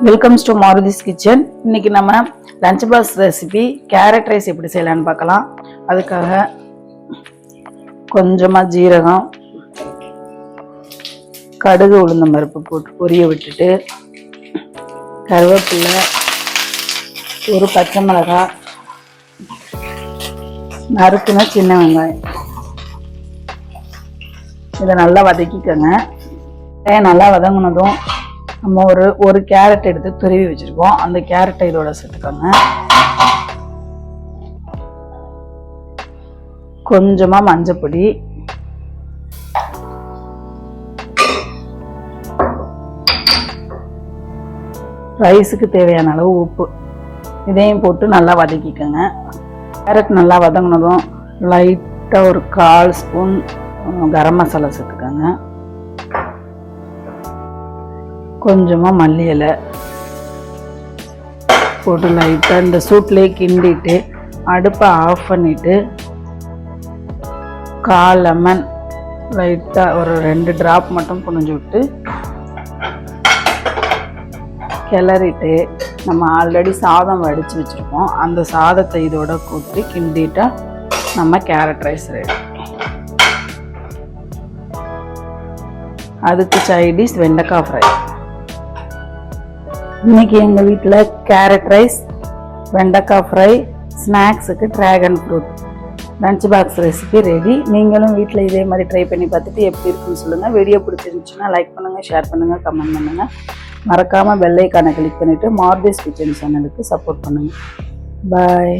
Welcomes to மாருதிஸ் kitchen. இன்னைக்கு நம்ம lunch box recipe carrot rice எப்படி செய்யலான்னு பார்க்கலாம். அதுக்காக கொஞ்சமாக ஜீரகம், கடுகு, உளுந்தம் பருப்பு போட்டு பொரிய விட்டுட்டு, கருவேப்பிலை, ஒரு பச்சை மிளகாய், நறுக்குன சின்ன வெங்காயம், இதை நல்லா வதக்கிக்கோங்க. நல்லா வதங்கினதும் நம்ம ஒரு கேரட் எடுத்து துருவி வச்சிருக்கோம். அந்த கேரட்டை இதோட சேர்த்துக்கோங்க. கொஞ்சமா மஞ்சப்பொடி, ரைஸுக்கு தேவையான அளவு உப்பு, இதையும் போட்டு நல்லா வதக்கிக்கோங்க. கேரட் நல்லா வதங்கினதும் லைட்டா ஒரு 1/4 ஸ்பூன் கரம் மசாலா சேர்த்துக்கோங்க. கொஞ்சமா மல்லி இலை போட்டு லைட்டாக இந்த சூட்லேயே கிண்டிட்டு அடுப்பை ஆஃப் பண்ணிட்டு 1/4 லெமன் லைட்டாக ஒரு 2 டிராப் மட்டும் புழிஞ்சு விட்டு கிளறிட்டு, நம்ம ஆல்ரெடி சாதம் வடித்து வச்சுருக்கோம், அந்த சாதத்தை இதோட கூட்டி கிண்டிட்டா நம்ம கேரட் ரைஸ் ரெடி. அதுக்கு சைடிஷ் வெண்டைக்காய் ஃப்ரை. இன்னைக்கு எங்கள் வீட்டில் கேரட் ரைஸ், வெண்டைக்காய் ஃப்ரை, ஸ்நாக்ஸுக்கு dragon fruit lunch box recipe ready. நீங்களும் வீட்டில் இதே மாதிரி ட்ரை பண்ணி பார்த்துட்டு எப்படி இருக்குன்னு சொல்லுங்கள். வீடியோ பிடிச்சிருந்துச்சுன்னா லைக் பண்ணுங்கள், ஷேர் பண்ணுங்கள், கமெண்ட் பண்ணுங்கள். மறக்காமல் பெல் ஐகானை கிளிக் பண்ணிவிட்டு மாருதிஸ் கிச்சன் சேனலுக்கு சப்போர்ட் பண்ணுங்கள். பாய்.